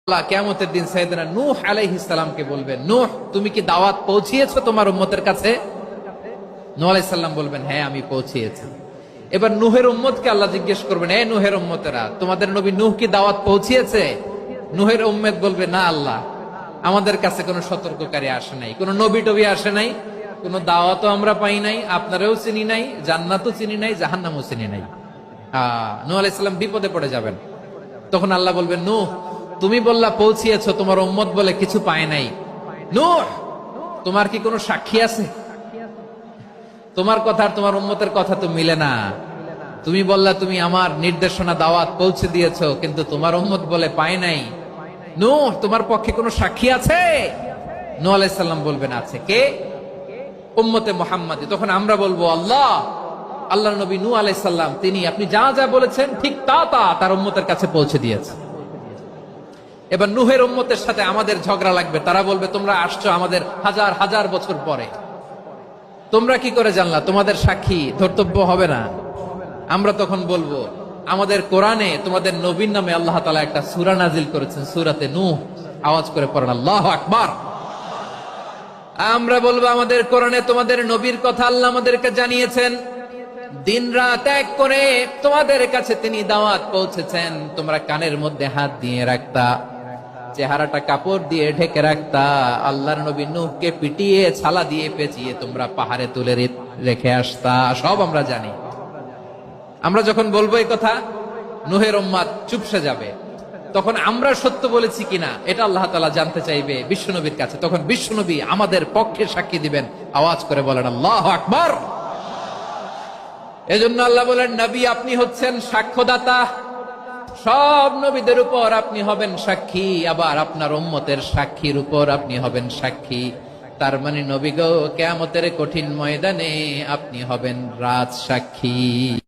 আল্লাহ কিয়ামতের দিন সাইয়েদনা নূহ আলাইহিস সালামকে বলবেন, নূহ তুমি কি দাওয়াত পৌঁছিয়েছো তোমার উম্মতের কাছে? নূহ আলাইহিস সালাম বলবেন, হ্যাঁ আমি পৌঁছিয়েছি। এবার নূহের উম্মতকে আল্লাহ জিজ্ঞেস করবেন, এ নূহের উম্মতেরা, তোমাদের নবী নূহ কি দাওয়াত পৌঁছিয়েছে? নূহের উম্মত বলবে, না আল্লাহ, আমাদের কাছে কোনো সতর্ককারী আসে নাই, কোনো নবী টবি আসে নাই, কোনো দাওয়াতও আমরা পাই নাই, আপনারাও চিনি নাই, জান্নাতও চিনি নাই, জাহান্নামও চিনি নাই। নূহ আলাইহিস সালাম বিপদে পড়ে যাবেন। তখন আল্লাহ বলবেন, নূহ তুমি বললা পৌঁছিয়েছো, তোমার উম্মত বলে কিছু পায় নাই। নূহ তোমার কি কোনো সাক্ষী আছে? তোমার কথা আর তোমার উম্মতের কথা তো মিলে না। তুমি বললা তুমি আমার নির্দেশনা দাওয়াত পৌঁছে দিয়েছো, কিন্তু তোমার উম্মত বলে পায় নাই। নূহ তোমার পক্ষে কোনো সাক্ষী আছে? নূহ আলাইহিস সালাম বলবেন, আছে। কে? উম্মতে মুহাম্মাদী। তখন আমরা বলবো, আল্লাহ, আল্লাহর নবী নূহ আলাইহিস সালাম তিনি আপনি যা যা বলেছেন ঠিক তা তা তার উম্মতের কাছে পৌঁছে দিয়েছে। এবার নূহের উম্মতের সাথে আমাদের ঝগড়া লাগবে। তারা বলবে, তোমরা আসছো আমাদের হাজার হাজার বছর পরে, তোমরা কি করে জানলা? তোমাদের সাক্ষী ধর্তব্য হবে না? আমরা তখন বলবো, আমাদের কোরআনে তোমাদের নবীর নামে আল্লাহ তাআলা একটা সূরা নাজিল করেছেন, সূরাতে নূহ। আওয়াজ করে পড়েন আল্লাহু আকবার। আমরা বলবো, আমাদের কোরআনে তোমাদের নবীর কথা আল্লাহ আমাদেরকে জানিয়েছেন, দিন রাত এক করে তোমাদের কাছে তিনি দাওয়াত পৌঁছেছেন। তোমরা কানের মধ্যে হাত দিয়ে রাখতা, চেহারাটা কাপড় দিয়ে ঢেকে রাখতা, আল্লাহর নবী নূহকে পিটিয়ে ছালা দিয়ে পেঁচিয়ে তোমরা পাহাড়ে তুলে রেখে আসতা। সব আমরা জানি। আমরা যখন বলবো এই কথা, নূহের উম্মত চুপসে যাবে। তখন আমরা সত্য বলেছি কিনা এটা আল্লাহ তাআলা জানতে চাইবে বিশ্বনবীর কাছে। তখন বিশ্বনবী আমাদের পক্ষে সাক্ষী দিবেন। আওয়াজ করে বলেন আল্লাহু আকবার। এজন্য আল্লাহ বলেন, নবী আপনি হচ্ছেন সাক্ষ্যদাতা, সব নবীদের উপর আপনি হবেন সাক্ষী, আবার আপনার উম্মতের সাক্ষীর উপর আপনি হবেন সাক্ষী। তার মানে নবী গো, কিয়ামতের কঠিন ময়দানে আপনি হবেন রাজ সাক্ষী।